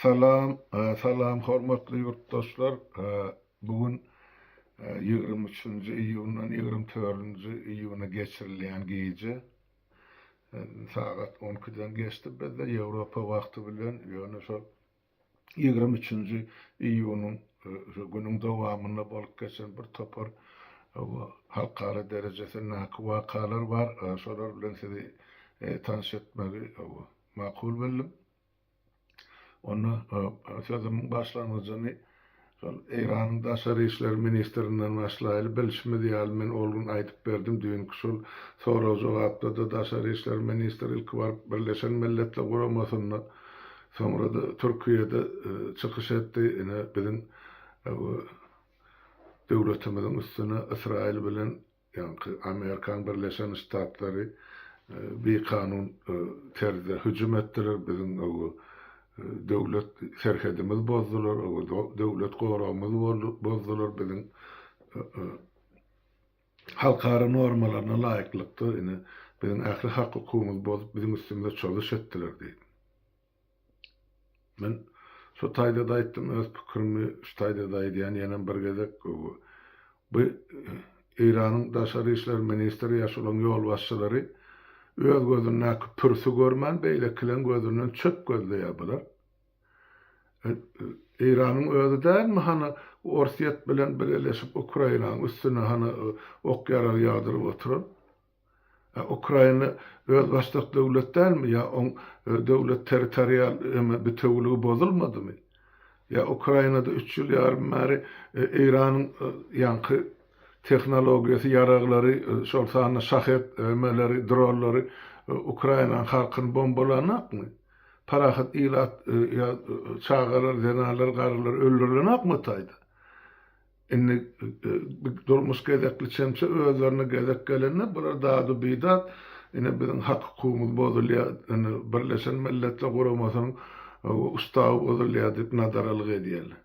Salam, hormatly yurtdaşlar. Bugün 23. iyundan 24. iyuna geçirilen gece saat 12'den geçti. Bizde Avrupa vakti bilen yani şu 23. iyunun günün devamında bolup geçen bir topar halkara derecesinde vakalar var. Şolar bilen sizi tanış etmeli makul bildim. Onu sözümün başlangıcını İran'ın Daşary İşler Ministerinden başlayıp belişme diýäl men olgun aýdyp berdim düýünki şol soraw jogapda da Daşary İşler Ministeri ilki barıp Birleşen Milletler Guramasyna sonra da Türkiýede çykyş etdi. Ine biziň döwletimizin üstüne Israil bilen ýa-ni Amerikan Birleşen Ştatlary bir kanun terzide hüjüm etdiler. Biziň döwlet serhedimiz bozdular, döwlet goramyz bozdular, biziň halkara normalaryna laýyklykdy, ine biziň ähli hak hukumymyz bozup biziň üstümizde çalyş etdiler diýip. Men şu taýda da aýtdym, öz pikirimi şu taýda da aýdýan ýene bir gezek bu İranyň Daşary İşler Ministeri ýaşulan ýol başçylary öz gözünden pürsü görmän beýle kilen gözünden çök gözleýärler. İranyň özü dälmi hana Orsiýet bilen birleşip Ukrainanyň üstüne hana ok yarar ýadyryp oturan. Ukraina öz başlyk döwlet dälmi ýa on döwlet territorial bütünligi bozulmadymy? Ya Ukrainada 3 ýyl ýarym bäri İranyň ýanky tehnologiýasy ýaraglary şol sany şahet ömeleri, dronlary Ukraina halkyny bombalanakmy? Parahat ilat ya çağalar, zenalar, garlar öldürülenakmy taýda? Inni durmuş gezekli çemçe özlerine gezek gelene bular dağdı bidat ine biziň hak hukumymyz bozulýar, Birleşen Milletler Guramasynyň ustawy bozulýar diýip nazaralyk edýärler.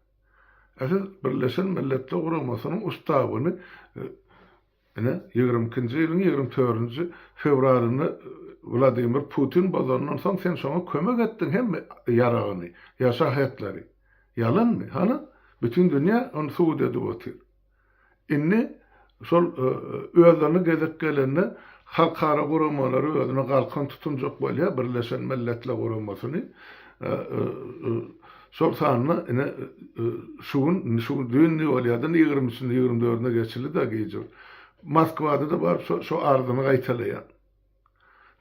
Esas Birleşen Milletler Guramasynyň ustawyny ine 22-nji ýylyň 24-nji fevralyny Vladimir Putin bozandan soň sen şoňa kömek etdiň hem ýaragyny, ýaşahetleri. Yalanmy? Hana bütün dünýä onu suud edip otyr. Inni şol özlerini gezek gelende halkara guramaları özüne galkyn tutunjak bolýar Birleşen Milletler Guramasyny. Şol sanyna ine şu düýünni bolýardan 20-sinde 24-ne geçildi da gejur. Moskwada da bar şu ardyny gaýtalaýar.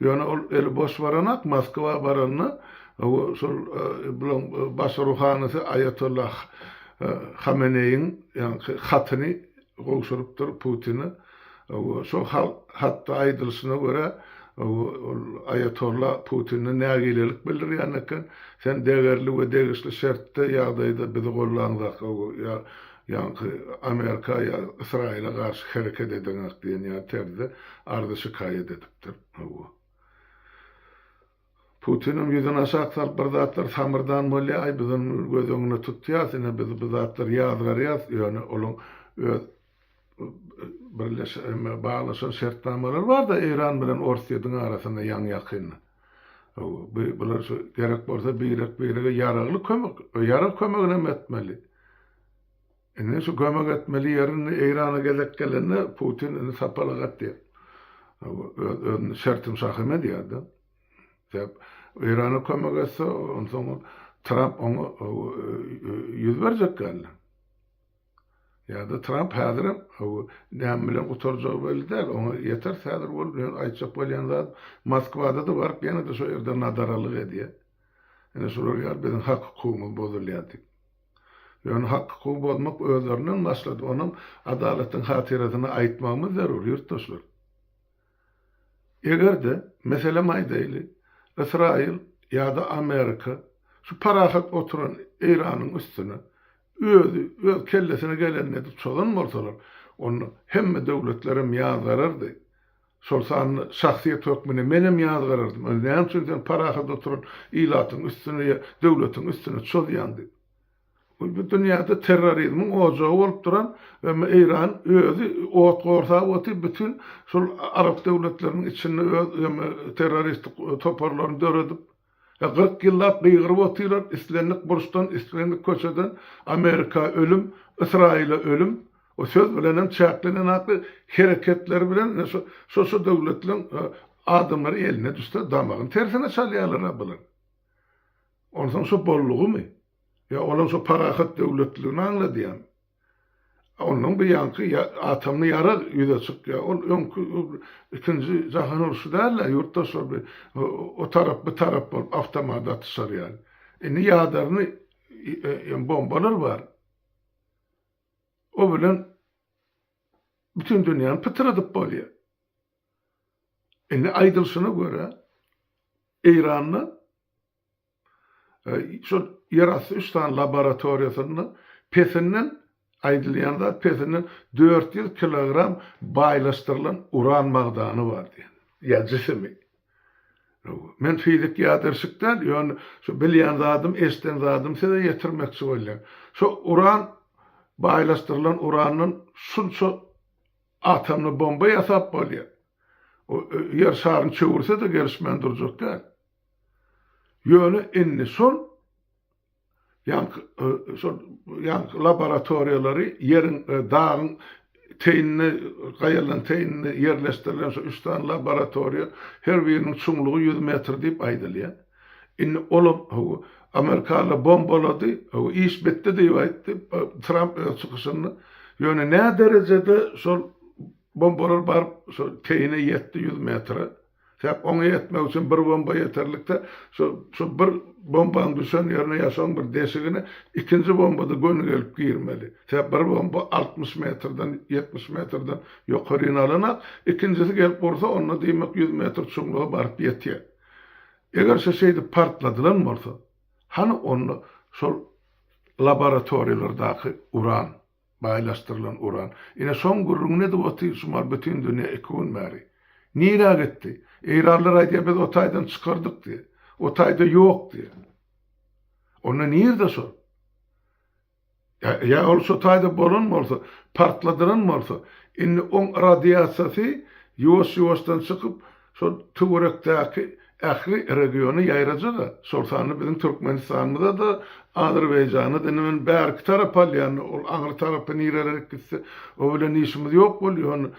Ýöne ol eli boş baranak Moskwa baranyna şol bilen baş ruhanysy Ayatollah Khamenei'nin hatyny gowşurypdyr Putin'i. Şo hatda aýdylşyna görä Ayatollah Putin'e nägilelik bildirýän eken. Sen degerli we degişli şertde ýagdaýda bizi gollanjak ýa-ni Amerika ýa Israil'e garşy hereket edeňek diýen ýa terde ardy şikaýet edipdir. Putin'in yüzüne aşağı bir zatlar samırdan bolýar, ay biziň göz öňüne tutýar, ine biz bu zatlar ýazgarýar, ýöne olun birleşme baglaşan şertnamalar var da İran bilen Orsiýetin arasynda ýan ýakyn. Bular şu gerek bolsa birege ýaragly kömek, ýarag kömegine etmeli. Ine şu kömek etmeli ýerini İrana gezek gelende Putin ine sapalaga etdi. Şertim şahym edýärdi. İran'a kömek etse, ondan Trump onu yüz verecek geldi. Ya da Trump häzirim näme bilen oturjak belli däl, ona yeter häzir bolup aýtjak bolýan zat Moskwada da barıp ýene de şo ýerde nazaralyk edýär. Ene şolar ýar biziň hak hukumymyz bozulýar diýip. Ýöne hak hukumy bozmak özlerinden başlady. Onuň adalatyň hatirasyny aýtmagymyz zarur ýurtdaşlar. Egerde mesele maýdaýly İsrail ya da Amerika şu parahat oturan İran'ın üstüne öz kellesine gelenle de çoğun bolsalar onu hemme döwletlerim ýazgarardy. Şol sany şahsiýet hökmüne menem ýazgarardım. Näme üçin parahat oturan ilatyň üstüne döwletiň üstüne çolýandy. Bu dünýäde terrorizmiň ojagy bolup duran we İran özü ortaga oturup bütün şol Arap döwletleriniň içinde öz terrorist toparlaryny döredip 40 yıllap gıygırıp otyrar, islenlik burçtan, islenlik köçeden, Amerika ölüm, İsrail'e ölüm, o söz bilen çaklenen aklı hareketler bilen şu devletlerin adımları eline düştü, damağın tersine çalyalar bilen. Ondan şu bolluğu mu? Ya olan şu parahat devletliğini anladı yani. Onun bir yankı atamını yara yüze çık ya. İkinci Cahan Ursu derler, yurtta sor bir o taraf bu taraf bol avtomada atışar yani. Ni yağdarını bombalar var. O bilen bütün dünyanın pıtıradıp bolya. Ni aydılsına göre İran'la şu yarası 3 tane laboratoriyasını pesinden aydılyanlar pesinden 400 kilogram baylaştırılan uran mağdanı var diye. Ya cismi. Men fizik yadırşıktan yani şu bilyan zadım, esten zadım size yetirmek söyle. Şu uran baylaştırılan uranın şu atomlu bomba yasap bolya. O yer şarın çığırsa da gelişmen duracak değil. Yönü inni son yank laboratoriyaları yerin dağın teyinini kayalan teyinini yerleştirilen şu 3 tane laboratoriya her birinin çumluğu 100 metre deyip aydılıyor. İnni olup Amerikalı bombaladı, iş bitti deyip Trump çıkışını yönü ne derecede şu bombalar var şu teyine yetti 100 metre. Hep onu yetmek için bir bomba yeterlikte şu bir bombanın düşen yerine yaşayan bir deşigine ikinci bombada gönül gelip girmeli. Hep bir bomba 60 metreden 70 metreden yukarı alana ikincisi gelip olsa onunla demek 100 metre çumluğa barıp yetiyor. Eğer şeyde partladılar mı olsa hani onu şu laboratoriyalardaki uran baylaştırılan uran yine son gurrun ne de otuysunlar bütün dünya ekun meri. Nira gitti. İranlılar aydiye biz o taydan çıkardık diye. O tayda yok diye. Ona nerede sor? Ya olsa tayda bolun mu olsa, partladıran mı olsa, inni on radyasası yuvastan çıkıp şu Tuğrek'teki ahri regionu yayracak. Sorsanı bizim Türkmenistan'da da Azerbaycan'da denemen berk taraf yani o ağır tarafı nirelere gitse o bile işimiz yok oluyor.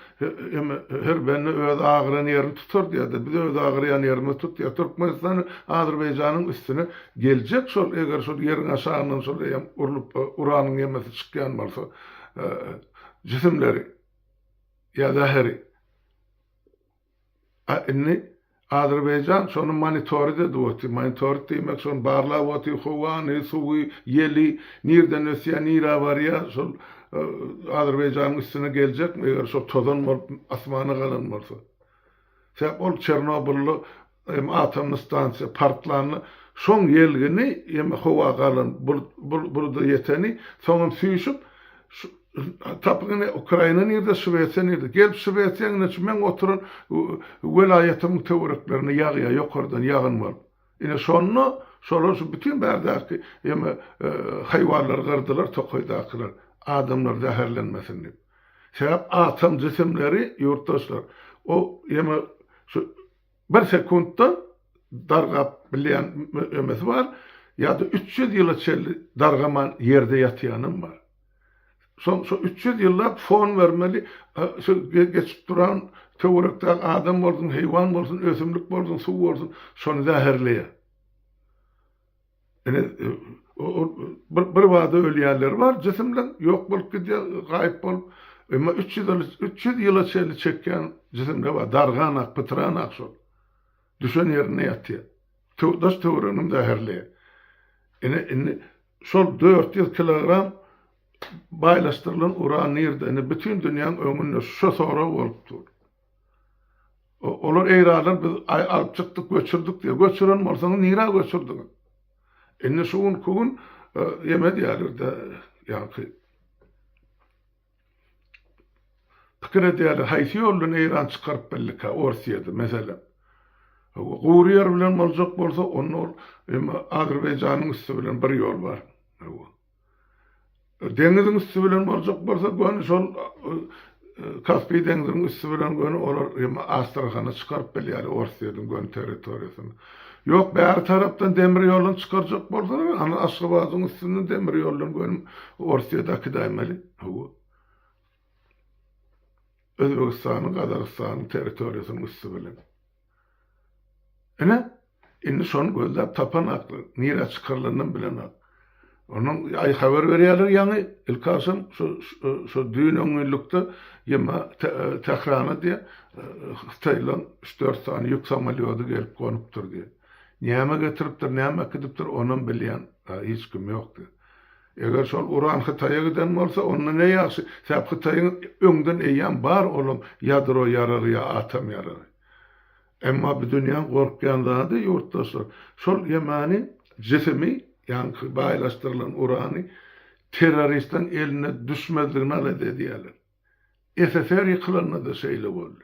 Her benne öz ağıran yerini tutar diye de bir de öz ağıran yerini tut diye Türkmenistan Azerbaycan'ın üstüne gelecek sol eğer sol yerin aşağından sol urulup uranın yemesi çıkan varsa cisimleri ya zahiri Azerbaycan sonun monitörde duoti. Monitör demek son barla vati hovani suvi yeli nirden ösya nira var ya son Azerbaycan'ın üstüne gelecek mi? Eğer son tozan var asmanı kalan varsa. Sebep ol Çernobyl'lu atom stansiya partlanı son yelgini yem hova kalan burada yeteni sonun süyüşüp tapını Ukrayna nerede, Şveçya nerede? Gelip Şveçya'nın içinden oturun velayetin teoriklerini yağıya yukarıdan yağın var. Yine sonunu bütün berdaki hayvanlar kırdılar, tokoydakiler. Adamlar zehirlenmesin diye. Sebep atom cisimleri yurttaşlar. O bir sekundda darga bilen ömesi var ya da 300 yıla çelli dargaman yerde yatayanım var. Son 300 yıllar fon vermeli, geçip duran teorikte adam olsun, hayvan olsun, ösümlük olsun, su olsun, şonu zehirleye. Yani, bir vada ölüyenler var, cisimden yok bulup gidiyor, gayip bulup, ama 300 yıla çeken cisimde var, darganak, pıtıranak sol. Düşen yerine yatıyor. Daş teorinin zehirleye. Yani, sol 400 kilogram baylaştırılan uran nerede? Bütün dünyanın önünde şu sonra oluptur. Olur eyralar biz alıp çıktık, göçürdük diye. Göçüren olsanız nira göçürdük. Enne şuun kuğun yemedi yerlerde. Yani fikir ediyorlar. Haysi yolun eyran çıkarıp bellika orsiyedi mesela. Guriyer bilen olacak olsa onun Azerbaycan'ın üstü bilen bir yol var. Denizin üstü bilen olacak bolsa gönü sol Kaspий denizinin üstü bilen gönü olur Astrahan'a çıkarıp beliyali Orsiye'nin gönü teritoriyasını. Yok, bäri tarapdan demir ýolun çykarjak bolsalar, ana Aşgabatyň üstünden demir ýolun gönim Orsiýadaky daýmaly. Özbegistanyň, Gazagystanyň territoriýasynyň üstü bilen. Indi şonu gözläp tapan akly, nire çykarlanan bilen ak. Onun ay haber berýärler ýani Ilkasym şu düýün öňünlükde ýema Tehrana diýe Hytaýlan 3-4 sany ýük samolyody gelip gonypdyr diýe. Näme getiripdir, näme kidipdir onuň bilýän hiç kim ýokdy. Eger şol uran Hytaýa giden bolsa, onda ne ýaşy? Säp Hytaýyň öňden eýän bar olum ýadro ýarary ýa atom ýarary. Emma bu dünýä gorkýandagy ýurtdaşlar. Şol ýemani jesimi ýa-ni baýlaşdyrylan urany terroristin eline düşmezligine alet edýärler. SSR ýykylanmada şeýle boldy.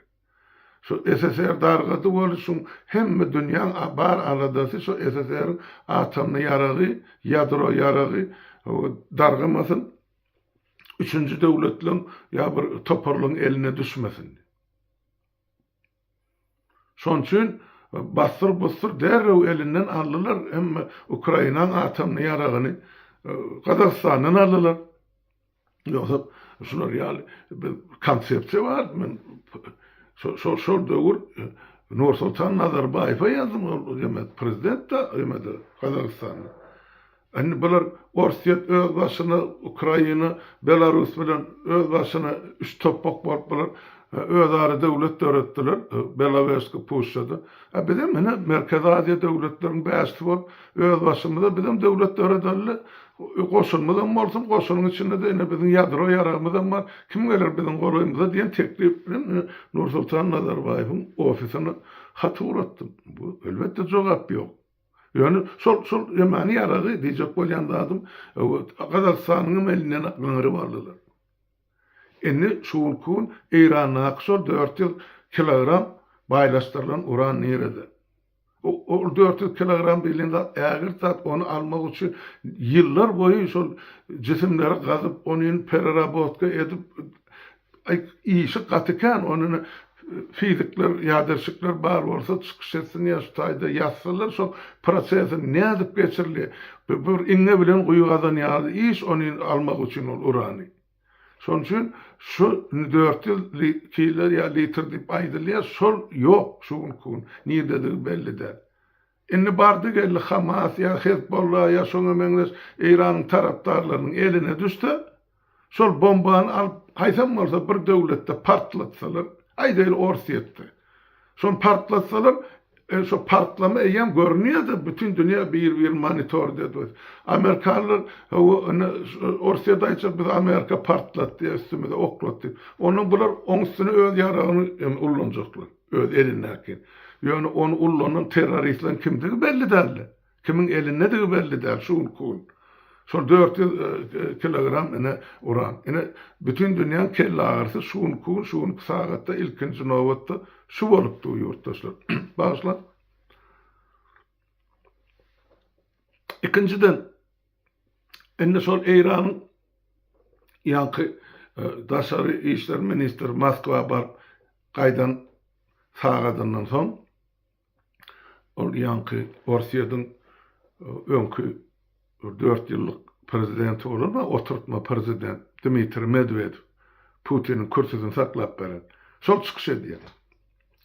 Şu SSR dargady boluşyň hemme dünýäň bar aradasy şu SSR atomny ýarary, ýadro ýarary dargamasyn üçünji döwletliň ýa bir toparlyň eline düşmesin. Şoň üçin bastır derrew elinden aldylar, hem Ukrainanyň atomny ýaragyny Gazagystanyň aldylar. Ýoksa şular ýaly bir konsepsiýa bar. Men şol döwür Nursultan Nazarbaýewa ýazdım, prezident da Gazagystanyň. Anny bular Orsiýet öz başyna Ukraina, Belarus bilen öz başyna üç topok bolup bular özara döwlet töretdiler, Belaruska puşşady. Bizim mene Merkezi Aziýa döwletleriň bäşdi bolup öz başymyza bizim döwlet töretdiler. Goşulmadan bolsun, goşunyň içinde de bizim ýadro ýaragymyzdan bar. Kim gelir bizim golaýymyza diýen teklip bilen Nursultan Nazarbaýewiň ofisine hat uratdym. Bu elbetde jogap ýok. Yani şol ýemani ýaragy diýjek bolýan adam Gazagystanyň elinden aňyryp aldylar. Indi şuwkun Irana şol 400 kilogram baýlaşdyrylan uran nerede? O 400 kilogram bilende ägir tat onu almak üçin ýyllar boýy şol jisimleri gazyp onuň pererabotka edip işi gatykan onuň fizikler, ýaderşikler bar bolsa çykyş etsin ýaştaýda ýazsalar şol prosesi nädip geçirilýär. Bir iňe bilen guýgadan ýaly iş onuň almak üçin ol urany. Şoň üçin şu 400 kilo ýa litr diýip aýdylýar, şol ýok şuwkun niýedegi belli däl. Indi bardy geldi Hamas ýa Hezbollah ýa şoňa meňzeş Iranyň tarapdarlarynyň eline düşdi. Şol bombany alyp haýsam bolsa bir döwletde partlatsalar, aýdyl Orsiýetde. Şol partlatsalar, şu partlama eýem görünýärdi, bütün dünýä bir monitor dedi. Amerikalılar Orsiýada aýtsa biz Amerika partlatdy, üstümize oklatdy. Onu bular oň üstüne öz ýaragyny ullanjaklar, öz elinäki. Ýöne onu ullanan terroristler kimdigi belli däl. Kimiň elindegi belli däl şuwkun. Şol 400 kilogram uran. Bütün dünýäň kelle agyrsy şuwkun sagatda ilkinji nowatda şu bolupdy ýurtdaşlar. Başla. İkinciden indi şol Iranyň ýanky daşary işler ministri Moskwa bar gaýdan sagadyndan soň ol ýanky Orsiýadyň öňkü 4 ýyllyk prezidenti bolan oturtma prezident Dmitri Medvedev Putin'in kursyny saklap beren. Şol çykyş edýär.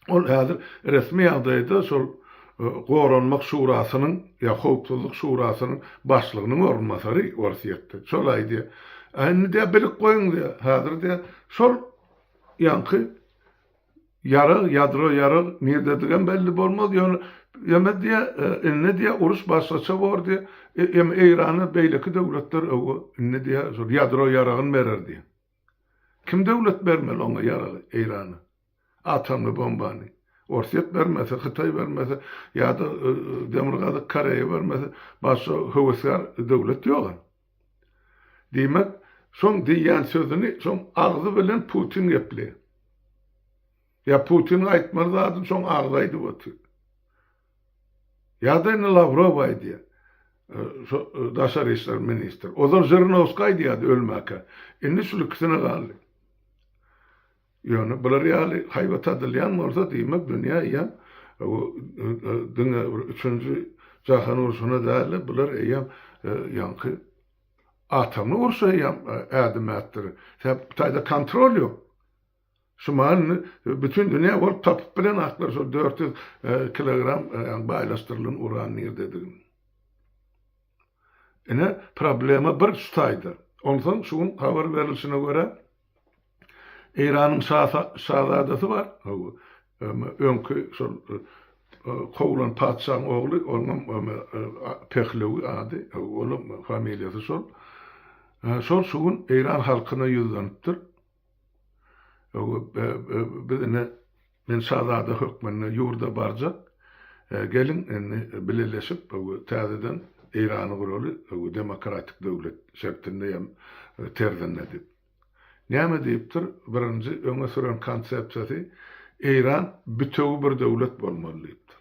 Ol häzir resmi ýagdaýda şol Goranmak şurasynyň ýa howpsuzlyk şurasynyň başlygynyň orunmasary Orsiýetde. Şol aýdy. Indi de bilip goýun diýär. Häzir de şol ýanky ýadro ýarag nerede diýen belli bolmaz. Ýöne ýeme diýe inne diýe uruş başlaça bordy. Irany beýleki döwletler inne diýe şol ýadro ýaragyny berer diýe. Kim döwlet bermeli ona ýaragy Irany? Atomly bombany. Orsiýet bermese, Hytaý bermese, ýa-da Demirgazyk Koreýa bermese, başga höwesgar döwlet ýok. Diýmek, şoň diýen sözüni şoň agzy bilen Putin gepli. Ya Putin aýtmady adam şoň agzaýdy boty. Ýa-da Lavrov aýdy. Şu daşary işler ministri. Ozar Zhirinovskiy diýdi ölmäke. Indi şu ikisine galdy. Ýöne bular ýaly haýbat adylýan bolsa diýmek dünýä ýa o dünya 3-nji jahan uruşuna däli bular eýem ýanky atamny urşaýam ädimätdir. Täp taýda kontrol ýok. Şuman bütün dünya bolup tapyp bilen aklar şol 400 kilogram baýlaşdyrylan uran nerdedir. Ene problema bir tutaydy. Ondan şuň habar berilişine göre İran'ın şahzadesi var. Önkü şol Kovlan Padşah'ın oğlu, onun Pehlevi adı, onun familyası şol. Şol şuň İran halkyna ýüzlenipdir. Men şahzada hökmüne ýurda barjak. Gelin bileleşip täzeden İran'ı guraly demokratik döwlet şeklinde ýa terdenledip. Näme diýipdir? Birinji öňe süren konsepsiýasy İran bütöw bir döwlet bolmaly diýipdir.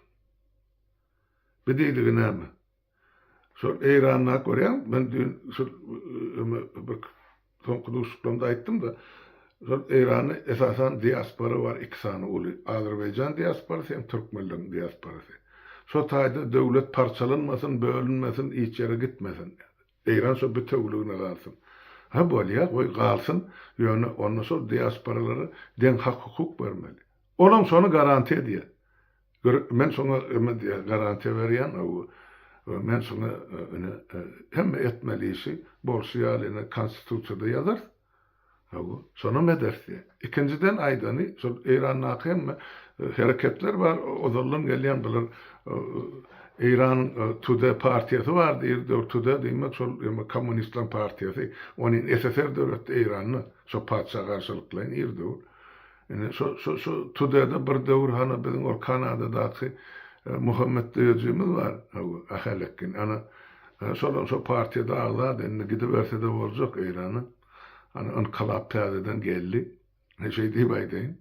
Bu diýdigi näme? Şol İran'a görýän men dün bir konuşmamda aýtdym da şol İran'y esasen diaspora var, iki sany uly. Azerbaýjan diasporasy hem Türkmenliň diasporasy. Şo taýda döwlet parçalanmasyn, bölünmesin, hiç ýere gitmesin. İran şo bütewligine galsyn. Ha bolýar, goý galsyn, ýöne onda şol diasporalary den hak hukuk bermeli. Olam şonu garanti edýär. Men şoňa garanti berýän, men şoňa hemme etmeli işi bolşýalyny konstitusiýada ýazar. Şonu mederdi. İkinciden aýdany şol İran'naky hemme hareketler var. Ozallan gelýän bilir İran Tude partiyası var diýir. Tude diýmek şol Komünistler partiyasy. Onuň SSR döwleti İran'y şo padşah garşylyklaryň ýerde. Şu Tude'de bir döwür hana biziň ol Kanadadaky Muhammed diýjimiz var. Ahalekin ana şo partiyada agzad enne gidip berse de boljak İran'y. Ana inkılap täzeden geldi. Ne şey diýip aýdyn.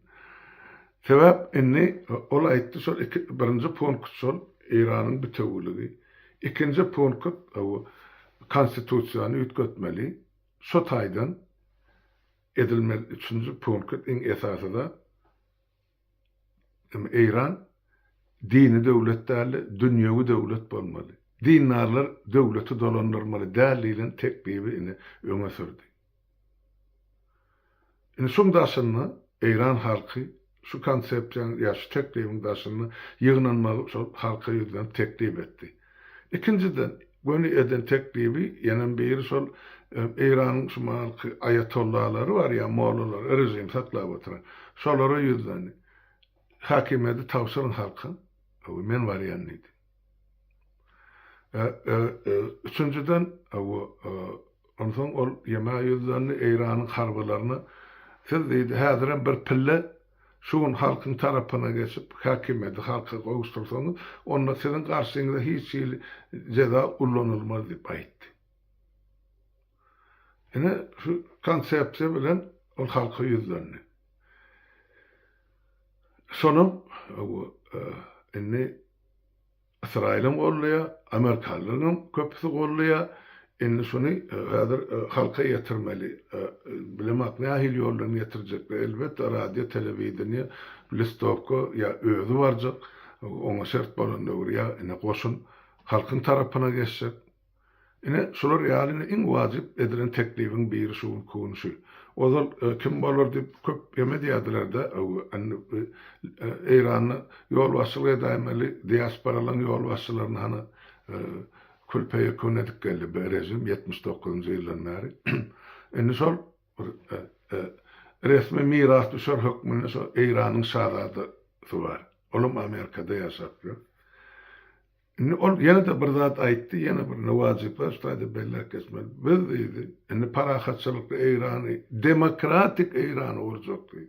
Sebäp inni ol aýtdy şol birinji punkt şol İran'yň bütewligi. İkinji punkt konstitusiýany ütgetmeli. Şo taýdan edilmeli. Üçüncü punkt iň esasy da İran dini döwlet däli, dünýäwi döwlet bolmaly. Dinarlar döwleti dolandyrmaly dälilen teklibi ini öňe sürdi. Şuň daşyny İran halky şu konsepsiýany ýa şu teklibiň daşyny ýygnanmagy şol halka ýüzden teklip etdi. İkinciden göni eden teklibi ýene bir şol İran şu halky ayatollahları var ýa mollalar, rejim saklap oturan. Şolara ýüzden hakimiyeti tawsyryň halka. Men barýan idi. Üçüncüden ondan ol ýema ýüzden İran'yň harbalaryny siz diýdi häzirem bir pille şuň halkyň tarapyna geçip hakimiyeti halka gowuştursaňyz onda siziň garşyňyzda hiç jeza ullanylmaz diýip aýtdy. Ene şu konsepsiýa bilen ol halka ýüzlendi. Sonum inni İsrail'in golluya, Amerikalıların köpüsü golluya, inni şunu häzir halka yetirmeli. Bilemek nähil ýollarny ýetirjekler. Elbetde radio, telewizioniýa, listovka ýa özü barjak. Oňa şert bolan döwür ýa ine goşun halkyň tarapyna geçjek. Ine şular ýalyny iň wajyp edilen teklibiň biri şu konuşy. Ozal kim bolar diýip köp ýemediýärler-de, İran'y ýol başçylygy edämeli, diasporalaryň ýol başçylaryny hany kulpeye konedik geldi bu rejim 79-njy ýyldan bäri. Indi şol resmi miras düşer hökmüne şol İran'yň şahzadasy var. Olum Amerikada ýaşapdyr. Indi ol ýene de bir zat aýtdy, ýene bir nawajyp başladı belli kesmel. Biz diýdi, indi parahatçylykly İran'y, demokratik İran'y urjakdy.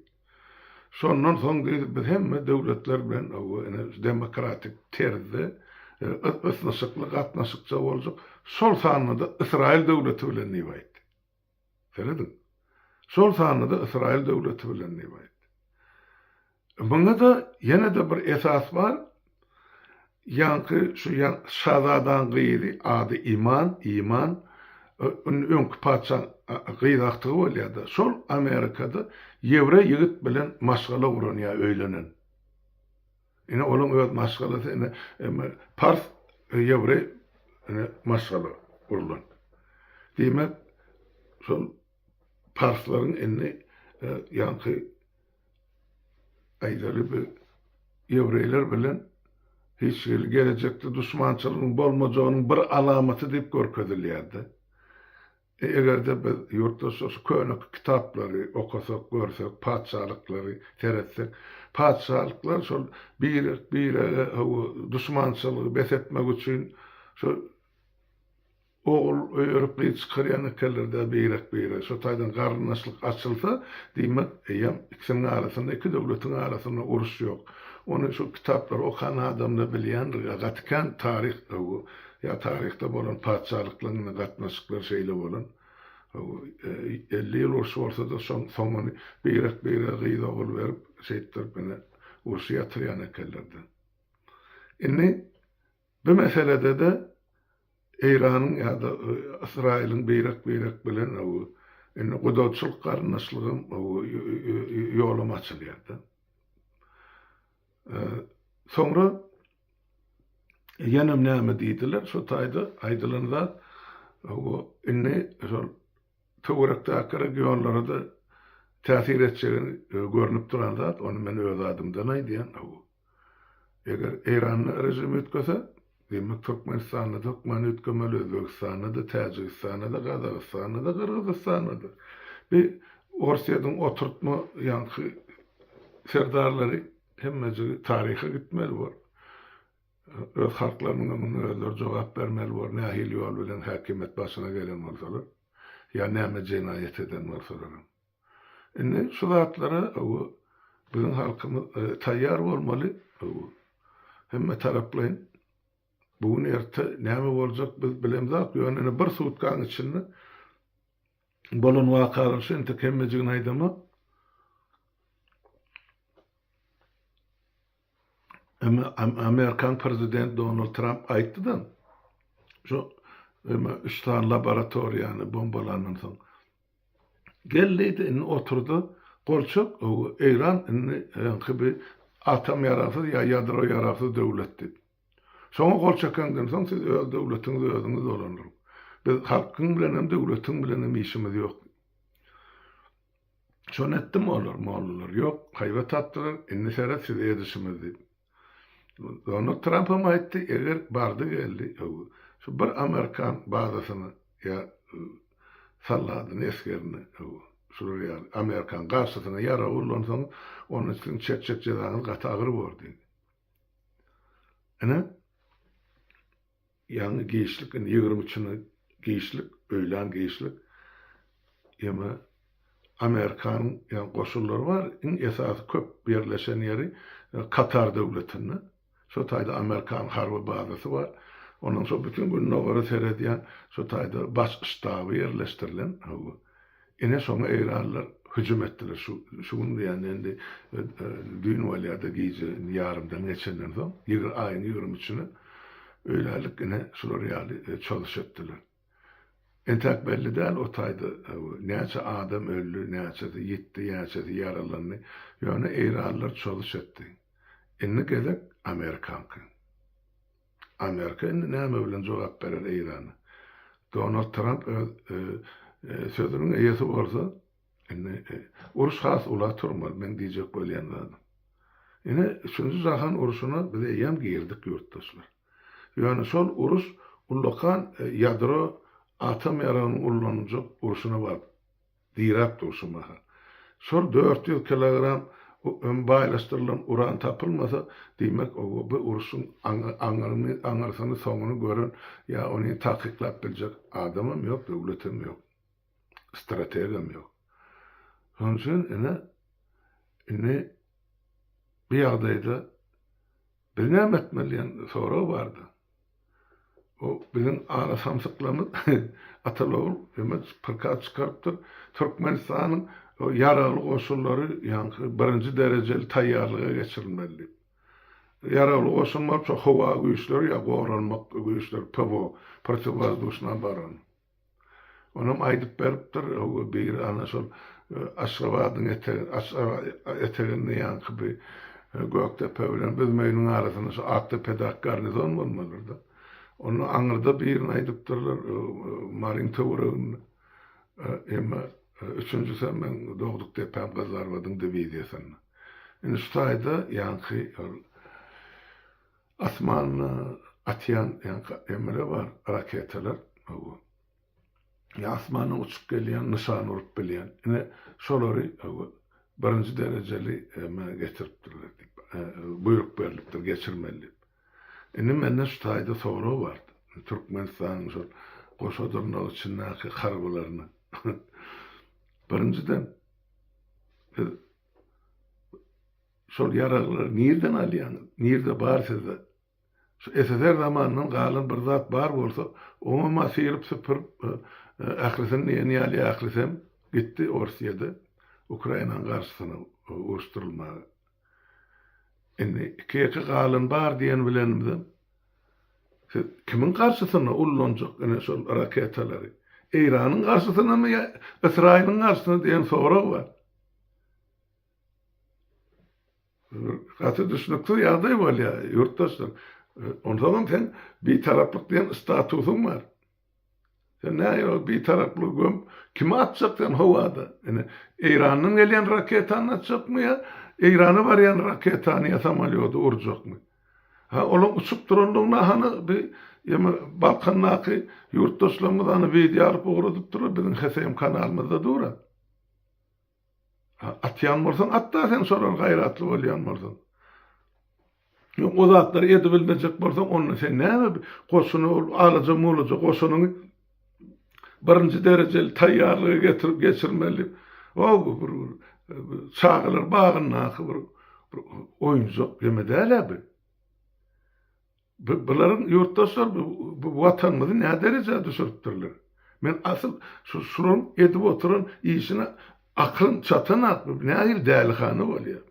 Şondan soň diýdi, biz hemme döwletler bilen demokratik terde ösnaşykly gatnaşykça boljak. Şol sanyda İsrail döwleti bilen niýet. Seredin. Şol sanyda İsrail döwleti bilen niýet. Bunda da ýene de bir esas var. Yankı şu şazadan gıyri adı iman önkü patşan gıyri aktığı olyadı. Şol Amerika'da yevre yigit bilen maşgala uranıya öylenen. Ine onun öz maşgalasy ine Pars ýewre maşgala urulan. Diýmek şol Parslaryň inni ýanky aýdary bir ýewreýler bilen hiç gelecekde düşmançylygyň bolmajagynyň bir alamaty diýip görkezilýärdi. Egerde biz ýurtdaşlar könek kitaplary okasak, görsek, padşalyklary teretsek, padşalyklar şol bir düşmançylygy besetmek üçin şol oğul öýrüp çykyrýan kellerde bir şo taýdan garnaşlyk açylsa diýmek eýem ikisiniň arasynda iki döwletiň arasynda uruş ýok. Onu şu kitaplar okan adamlar bilýän gatkan tarih o ya tarihte bolan padşalyklaryň gatnaşyklar şeýle bolan. 50 ýyl uruş bolsa da soňuny bir gyýda bolup berip şeýtler bilen uruş ýatyrýan kellerde. Inni bu meselede de Eýranyň ýa-da Israýlyň beýrek bilen inni gudawçylyk garnaşlygyň ýolum açylýardy. Sonra ýanam näme diýdiler, şo taýda aýdylanda inni şol töwerekdäki regionlara da täsir etjegini görünip duranda, onu men öz adymdan aýdýan. Eger Eýranyň rejimi ütkese, demek Türkmenistanyň Türkmen ütkemeli, Özbekistanyň da, Täjikistanyň da, Gazagystanyň da, Kyrgyzstanyň da. Bir Orsiýadyň oturtma ýanky serdarlary hemmesi tarihe gitmeli var. Öz halklarynyň özleri jogap bermeli var. Nähil ýol bilen häkimet başyna gelen bolsalar, ýa näme jenaýet eden bolsalar. Indi şu zatlara bizim halkymyz taýýar bolmaly. Hemme taraplaryň bu ýerde näme boljak biz bilemzak. Ýöne bir sutkaň içinde bolan wakalar şeň tekemmejigini aýdama. Amerikan prezident Donald Trump aýtdy-da, şu üstan laboratoriýany bombalanyň soň geldi, oturdu, golçak Eýran bir atom ýarasy ýa ýadro ýarasy döwletdi. Soňa golçakandan soň siz öz döwletiňiz özüňiz bolandyr. Biz halkyň bilen hem döwletiň bilen hem işimiz ýok. Şonu etdim mollalar ýok, haýbat atdylar, inni sera siz edişimiz diýip. Donald Trump'a aýtdy, eger bardy geldi, şu bir Amerikan bazasyny ya salladyny eskerini, şuraya Amerikan garşysyna ýara ulansaň, onun üçin çet jedaňyz gatagyr boldy. Ana ýa-ni giýişlik, 23-nji giýişlik, öýlen giýişlik. Ýa-ma Amerikanyň ýa goşullary bar, esasy köp birleşen ýeri Katar döwletinde. Şo taýda Amerikan harby bazasy bar. Ondan soň bütün gün nowara seredýän şo taýda baş ştaby ýerleşdirilen. Ine soňa Eýranlylar hüjüm etdiler. Şunu diýen endi dün walýada giýje ýarymdan geçenden soň aýyň 23-nji öýlälik ine şular ýaly çalyş etdiler. Entek belli däl o taýda näçe adam öldü, näçe ýetdi, näçe ýaralandy. Ýöne Eýranlylar çalyş etdi. Inni gezek Amerikanky. Amerika näme bilen jogap berer Eýrana? Donald Trump sözüniň eýesi bolsa, uruş has ula turmaly, men diýjek bolýanlar. Ine üçünji jahan uruşuna biz ýam girdik ýurtdaşlar. Ýöne şol uruş ullakan ýadro atom ýaranyň ullanjak uruşuna bar. Dirap uruşuma. Şol 400 kilogram baylaşdırılan uran tapılmasa, demek o bu uruşun aňarsyny soňuny gören ya onu takyklap biljek adamym ýok, döwletim ýok, strategim ýok. Şoň üçin ine bir ýagdaýda bir näme etmeliyän soraw bardy. O bizim ara samsyklamyz atalawul hemen pırkat çıkarpdyr. Türkmenistanyň yaralı goşullary ýa-ni birinji derejeli taýýarlyga geçirilmeli. Yaralı goşullar çok howa güýçleri ýa goranmak güýçleri PVO protivwazdушна baran. Onam aýdyp beripdir, bir ana şol Aşgabatyň etegini ýa-ni Göktepe bilen Bizmeýiniň arasyna şu Aktepe'de garnizon bolmalydy. Onu aňyrda birini aýdypdyrlar Marin töwregiň emma 3-nji sen dogduk depem gazarwadyň diwiziýasyny. Indi şu taýda ýanky asmanyny atýan emre bar, raketalar. Asmanyny uçup gelýän, nişan urup bilýän. Ine şolary birinji derejeli getiripdirler. Buyruk berilipdir, geçirmeli. Indi mende şu taýda soraw bar. Türkmenistanyň şu goşadyrnagy içindäki harbalaryny. Birinciden şol yaraglar nerden alýan? Nerde bar sizde? Şu SSR zamanynyň galan bir zat bar bolsa, onu masirip süpür ahirsin ýeni ýaly ahirsem gitdi Orsiýada Ukrainanyň garşysyna uruşdurulmagy. Indi iki galan bar diýen bilenimden kimin garşysyna ullanjak ene şol raketalary? İran'ın karşısına mı ya İsrail'in karşısına diyen soru var. Katı düşünüktür yağday var ya yurttaşlar. Ondan sen bir taraflık diyen statusun var. Sen ne ya bir taraflık göm kime atacak sen havada? Yani İran'ın gelen raketini atacak mı ya? İran'ı var yani raketini yasamalıyordu uracak mı? Ha onun uçup durduğunda hani bir Balkanlaki yurttaşlarımızdan video alıp uğradıp durur. Bizim Heseyim kanalımızda durur. Atyan morsan atta sen sorar gayratlı olyan morsan. O zatları edip bilmeyecek morsan onu sen ne mi? Koşunu alacak mı olacak? Koşunun birinci dereceli tayyarlığı getirip geçirmeli. O çağılır bağın oyuncu yemedi hele bir. Bunların yurttaşlar bu vatanımızı ne derece düşürüptürler. Men asıl şunun edip oturun işine aklın çatın atmıyor. Ne ayır delikanlı oluyor.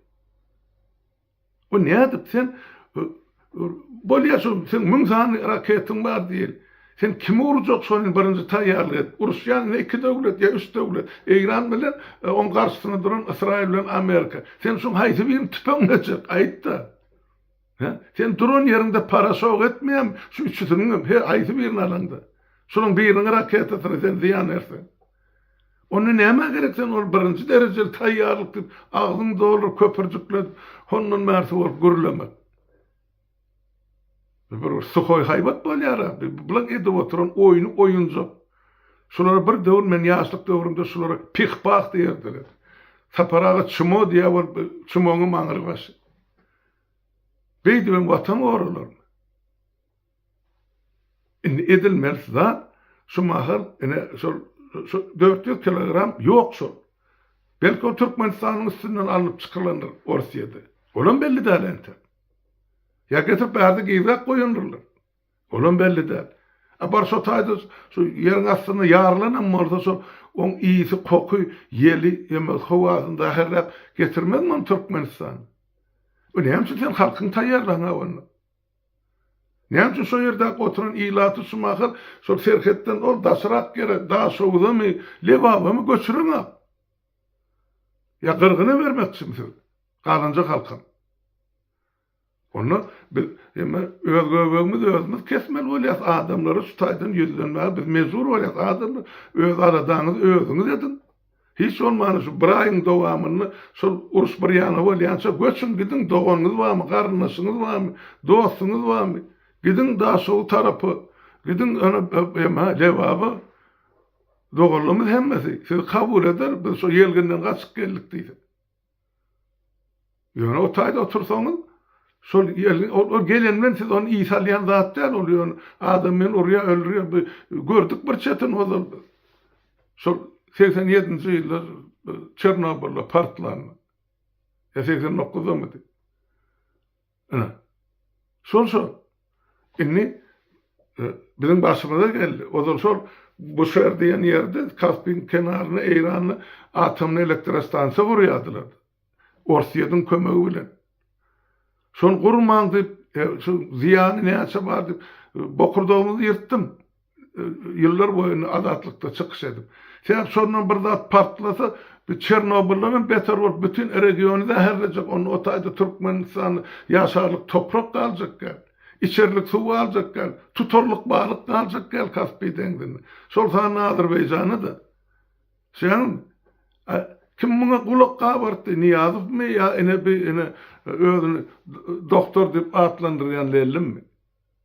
O ne edip sen bolyasun sen münzani raketin var değil. Sen kimi vuracak sonun birinci tayyarlı et. Rusyan ne iki devlet ya üç devlet. İran bilen on karşısına duran İsrail bilen Amerika. Sen şun haydi bir tüpen geçecek. Ayıt da. Sen durun yerinde para soğuk etmeyen şu üçüsünün ayıtı birini alanda. Şunun birini raket etini sen ziyan ersin. Onu neyme gerek sen ol birinci dereceli tayyarlık deyip ağzın doğru köpürcükle onun mersi olup gürlemek. Bir Suhoy haybat bol yara. Bulan edip oturan oyunu oyuncu. Şulara bir devir men yaşlık devirimde şulara pihbaq deyirdiler. Saparağı çumo diye var çumoğun mağır başı. Beydi ben vatan oralar. Indi edilmeli zat şu mahal şu 400 kilogram yok şu. Belki o Türkmenistan'ın üstünden alıp çıkırlanır Orsiýada. Olan belli değil ente. Ya getirip bärde giyrak koyunurlar. Olan belli değil. Abar şu taýda şu yerin aslında yarlanan morda şu on iyisi koku yeli yemek havasında herlep getirmez mi Türkmenistan? O neymiş sen halkın tayyarlana onu? Neymiş şu yerde oturan ilatı sumakır, şu serketten ol dasırak gere, daha soğuda mı, levaba mı göçürün al. Ya kırgını vermek için kalınca halkın. Onu özümüz kesmeli olayız adamları şu taydan yüzlenmeye biz mezur olayız adamları öz aradanız özünüz edin. Hiç olmanı şu bir ayın devamını şu uruş bir yana olayansa göçün gidin doğanınız var mı, karınlaşınız var mı, dostunuz var mı? Gidin daha sol tarafı, gidin levabı doğruluğumuz hemmesi. Siz kabul eder, biz şu yelginden kaçıp geldik deydi. Yani o tayda otursanız o gelenmen siz onu İsa'layan zat değil oluyor. Adamın oraya öldürüyor. Gördük bir çetin olur. Şu 87. yıllar Çernobyl'da partlanma. Ya 89'da mıydı? Şu. Inni bizim başımıza geldi. O da bu şehir diyen yerde Kaspiya'nın kenarına İran'lı atomlu elektrostansiya vuruyordular. Orsiýadyň kömegi bilen. Şol gurman deyip, şu ziyanı ne açı var deyip, bokurdağımızı yırttım. yıllar boyunca azatlıkta çıkış edip. Sen sonundan bir zat partlasa, bir Çernobyl'den beter bolup bütün regionu da herlecek, onu otayda Türkmenistan yaşarlık toprak kalacak gel. İçerlik su alacak gel. Tutorluk balık kalacak gel Kaspий denginde. Sol sana Azerbaycan'ı da. Sen kim buna kulak kabarttı? Niyazov mi ya özünü doktor dip atlandıryan lellim mi?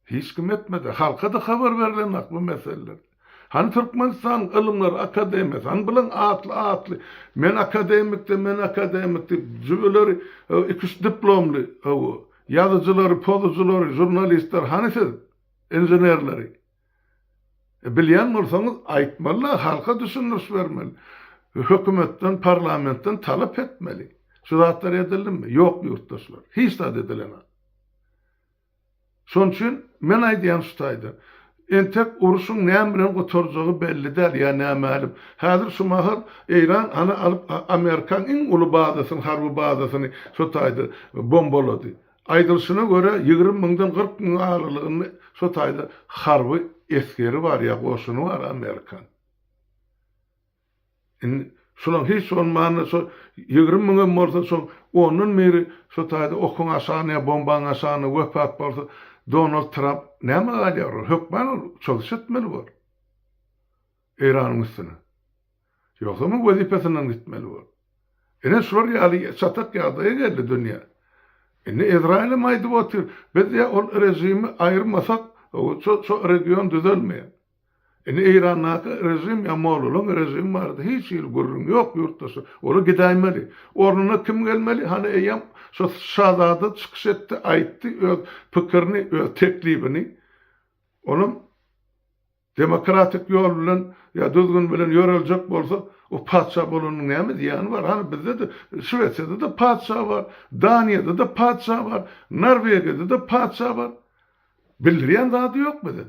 Hiç kim etmedi. Halka da haber verilen bu meseleler. Hani Türkmenistan ılımlar akademisi, hani bilen atlı. Men akademikti. Zübüleri, iki diplomlu, yazıcıları, pozucuları, jurnalistler, hani siz, injinerleri. Bilyen olsanız aytmalı, halka düşünürüz vermeli. Hükümetten, parlamentten talep etmeli. Şu zatlar edildi mi? Yok yurttaşlar. Hiç de edilene. Son için men aydiyan tutaydı. Entek uruşun näme gotorjagy belli däl ya näme. Häzir şu mahal İran ana alıp Amerikan iň uly bazasyny, harby bazasyny şotaydy, bombalady. Aýdylşyna göre 20 000-dan 40 000 aralygyny şotaydy harby eskeri var ya, goşuny var Amerikan. Şolan hiç olmany, 20 000 bolsa şol onun meri şotaydy okun aşanyna, bombaň aşanyna wepat bolsa Donald Trump näme galýar? Hökmen çalışytmaly bar. İran'ın üstüne. Yoksa mı vazifesinden gitmeli var. Şular ýaly çatak ýagdaýa geldi dünýä. İsrail'e maydı otur. Biz ya o rejimi ayırmasak o region düzelmeýär. İran'naki rejim ya Moğol'un rejim vardı. Hiç gurrun yok yurttaşı. Onu gidäýmeli. Ornuna kim gelmeli? Hani eýem şu şahzada çıkış etti, aýtdy öz pikirini, öz teklibini. Onun demokratik yol bilen ya düzgün bilen yöreljek bolsa o padşah bolanyň näme diýeni var. Hani bizde de Şweçiýada da padşah var, Daniýada da padşah var, Norwegiýada da padşah var. Bildirýän zady ýok bizde.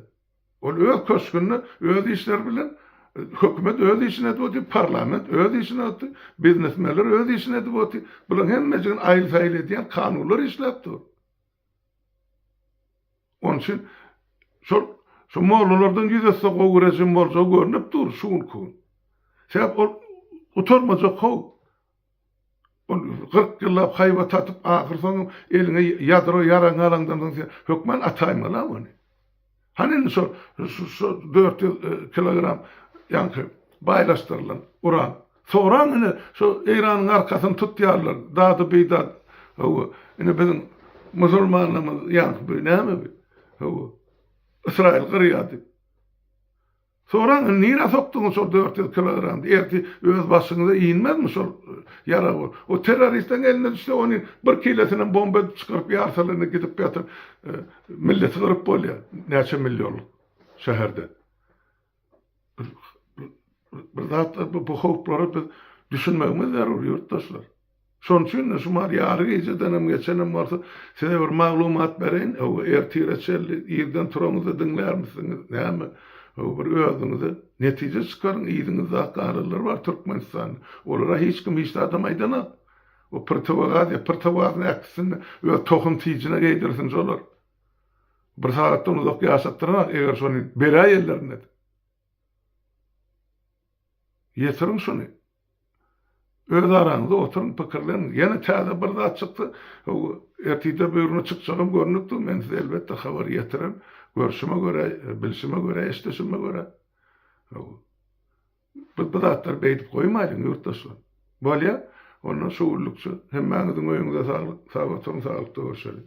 Ol öz köşkünni öz işler bilen hökümet öz işine etdi, parlament öz işine etdi, biznesmenler öz işine etdi. Bular hemmejigin aýyl-saýyl edýän kanunlar işläpdi. Onun için şu Moğollardan yüzesi gowy rejim bolsa görnüp dur şunkun. Sebäp oturmajak gow. 40 ýyllap haýba tatyp ahir soň eline ýadro ýaraň alandan hökmen ataýmaly ony. Hani şu 4 kilogram yankı baylaştırılan uran. Sonra şu İran'ın arkasını tutuyarlar. Dağdı beydat. Bizim Müslümanlarımız yankı böyle ne mi? İsrail kırıyadı. Sonra nira soktunuz o 400 kilogram? Erti öz başınıza inmez mi şu yara bu? O teröristin eline düştü onun 1 kilosinin bomba çıkarıp yarsalarına gidip yatır. Milleti kırıp oluyor. Neçe milyonluk şehirde. Bir zat bu hukukları düşünmemiz zarur yurttaşlar. Son için şu mar yarı geceden geçenim varsa size bir maglumat bereyin. O erti reçelli yerden turamızı dinler misiniz? Ne mi? Bir özünüze netice çıkarın, iyidinizde akarlılar var Türkmenistan'da. Olara hiç kim hiç adamaydı. O pırtavagaz ne aksinde öyle tohum tiyicine giydirsiniz olur. Bir saatte onu da yaşattırarak eğer şunu bera yerlerine. Yetirin şunu. Öz aranızda oturun pikirlerin. Yine taze bir daha çıktı. Ertide buyurunu çıkacağım görünüktü. Ben size elbette haber yetirim. Görüşüme göre, bilişime göre, eşleşime göre. Bu zatlar beydip koymayın yurttaşlar. Böyle ya, onun şuurlukçu. Hem mənizin oyunuza sağlık, sağlıkta görüşelim.